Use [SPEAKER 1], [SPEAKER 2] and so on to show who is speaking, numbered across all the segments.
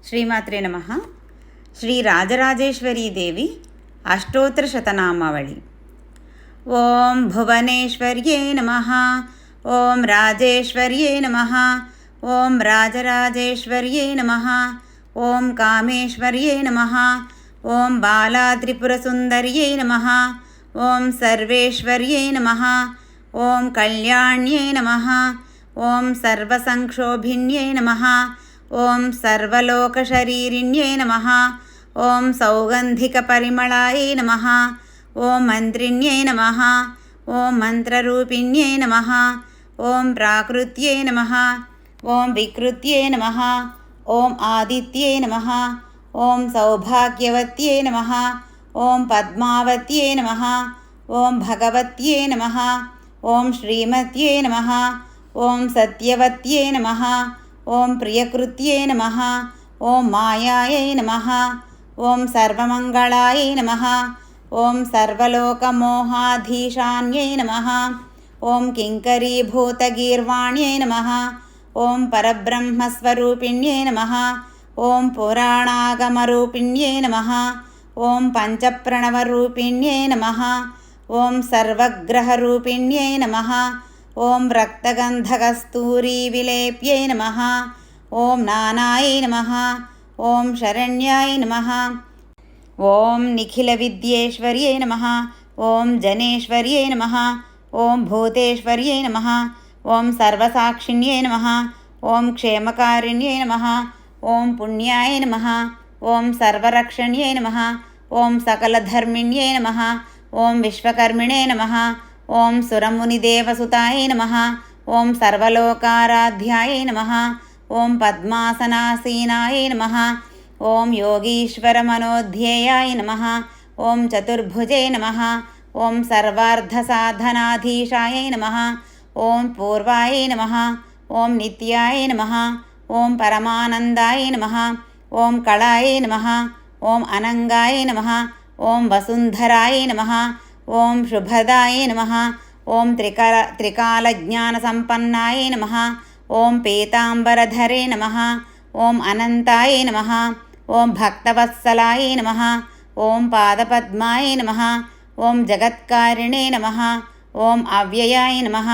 [SPEAKER 1] శ్రీమాత్రే నమః. శ్రీ రాజరాజేశ్వరీ దేవి అష్టోత్తర శతనామావళి. ఓం భువనేశ్వర్యే నమః. ఓం రాజేశ్వర్యే నమః. ఓం రాజరాజేశ్వర్యే నమః. ఓం కామేశ్వర్యే నమః. ఓం బాలాత్రిపురసుందర్యే నమః. ఓం సర్వేశ్వర్యే నమః. ఓం కళ్యాణ్యే నమః. ఓం సర్వసంక్షోభిన్యే నమః. ఓం సర్వలోకశరీరిణ్యే నమః. ఓం సౌగంధికపరిమళాయే నమః. ఓం మంత్రిణ్యే నమః. ఓం మంత్రరూపిణ్యే నమః. ఓం ప్రాకృత్యే నమః. ఓం వికృత్యే నమః. ఓం ఆదిత్యే నమః. ఓం సౌభాగ్యవత్యే నమః. ఓం పద్మావత్యే నమః. ఓం భగవత్యే నమః. ఓం శ్రీమత్యే నమః. ఓం సత్యవత్యే నమః. ఓం ప్రియకృత్యే నమః. ఓం మాయాయై నమః. ఓం సర్వమంగళాయై నమః. ఓం సర్వలోకమోహాధీశాన్యై నమః. ఓం కింకరీభూతగీర్వాణ్యై నమః. ఓం పరబ్రహ్మస్వరూపిణ్యై నమః. ఓం పురాణాగమరూపిణ్యై నమః. ఓం పంచప్రణవరూపిణ్యై నమః. ఓం సర్వగ్రహరూపిణ్యై నమః. ఓం రక్తగంధకస్తూరీవిలేప్యై నమః. ఓం నానాయై నమః. ఓం శరణ్యాయ నమః. ఓం నిఖిలవిద్యేశ్వర్యై నమః. ఓం జనేశ్వర్యై నమః. ఓం భూతేశ్వర్యై నమః. ఓం సర్వసాక్షిణ్యై నమః. ఓం క్షేమకారిణ్యై నమః. ఓం పుణ్యాయ నమః. ఓం సర్వరక్షణ్యై నమః. ఓం సకలధర్మిణ్యై నమః. ఓం విశ్వకర్మిణే నమః. ఓం సురమునిదేవసుతాయై నమః. ఓం సర్వలోకారాధ్యాయై నమః. ఓం పద్మాసనాసీనాయై నమః. ఓం యోగీశ్వరమనోధ్యేయాయ నమః. ఓం చతుర్భుజే నమః. ఓం సర్వార్థసాధనాధీశాయై నమః. ఓం పూర్వాయై నమః. ఓం నిత్యాయ నమః. ఓం పరమానందాయ నమః. ఓం కళాయై నమః. ఓం అనంగాయ నమః. ఓం వసుంధరాయ నమః. ఓం శుభదాయ నమః. ఓం త్రికాలజ్ఞానసంపన్నాయ నమః. ఓం పీతాంబరధరే నమః. ఓం అనంతాయ నమః. ఓం భక్తవత్సలాయ నమః. ఓం పాదపద్మాయ నమః. ఓం జగత్కారిణే నమః. ఓం అవ్యయాయ నమః.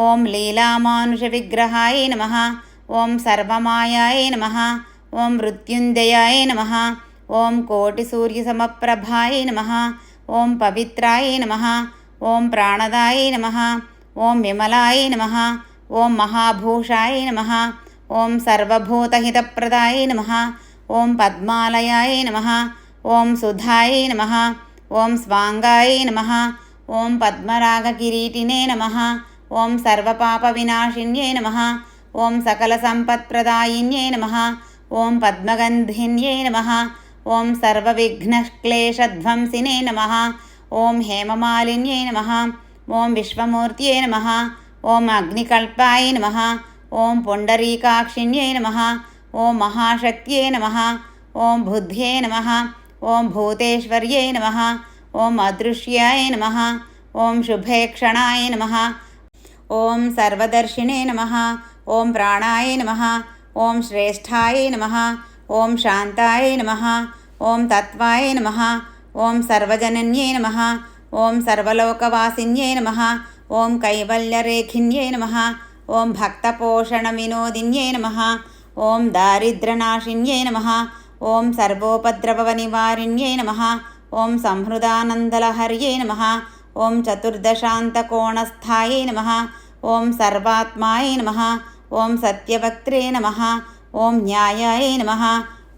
[SPEAKER 1] ఓం లీలామానుషవిగ్రహాయ నమః. ఓం సర్వమాయాయ నమః. ఓం మృత్యుంజయాయ నమః. ఓం కోటిసూర్యసమప్రభాయ నమః. ఓం పవిత్రాయ నమః. ఓం ప్రాణదాయ నమః. ఓం విమలాయ నమః. ఓం మహాభూషాయ నమః. ఓం సర్వభూతహితప్రదాయ నమః. ఓం పద్మాలయాయ నమః. ఓం సుధాయ నమః. ఓం స్వాంగాయ నమః. ఓం పద్మరాగకిరీటినే నమః. ఓం సర్వపాపవినాశిన్యై నమః. ఓం సకలసంపత్ప్రదాయిన్యై నమః. ఓం పద్మగంధిన్యై నమః. ఓం సర్వవిఘ్నక్లేశధ్వంసినే నమః. ఓం హేమమాలిన్యై నమః. ఓం విశ్వమూర్త్యై నమః. ఓం అగ్నికల్పాయ నమః. ఓం పుండరీకాక్షిణ్యై నమః. ఓం మహాశక్త్యై నమః. ఓం బుద్ధ్యై నమః. ఓం భూతేశ్వర్యై నమః. ఓం అదృశ్యాయ నమః. ఓం శుభేక్షణాయ నమః. ఓం సర్వదర్శినే నమః. ఓం ప్రాణాయ నమః. ఓం శ్రేష్ఠాయ నమః. ఓం శాంతాయ నమః. ఓం తత్వాయ నమః. ఓం సర్వజనన్యై నమః. ఓం సర్వలోకవాసిన్యై నమః. ఓం కైవల్యరేఖిన్యై నమః. ఓం భక్తపోషణవినోదిన్యై నమః. ఓం దారిద్ర్యనాశిన్యై నమః. ఓం సర్వోపద్రవనివారిణ్యై నమః. ఓం సంహృదానందలహర్యై నమః. ఓం చతుర్దశాంతకోణస్థాయై నమః. ఓం సర్వాత్మాయ నమః. ఓం సత్యవక్త్రే నమః. ఓం న్యాయాయ నమః.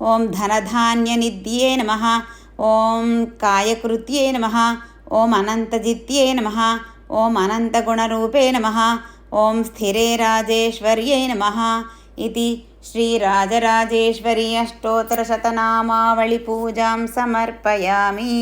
[SPEAKER 1] ఓం ధనధాన్యనిధ్యే నమః. ఓం కాయకృత్యే నమః. ఓం అనంతజిత్యే నమః. ఓం అనంతగుణరూపే నమః. ఓం స్థిరే రాజేశ్వర్యై నమః. ఇది శ్రీరాజరాజేశ్వరీ అష్టోత్తరశతనామావళి పూజాం సమర్పయామి.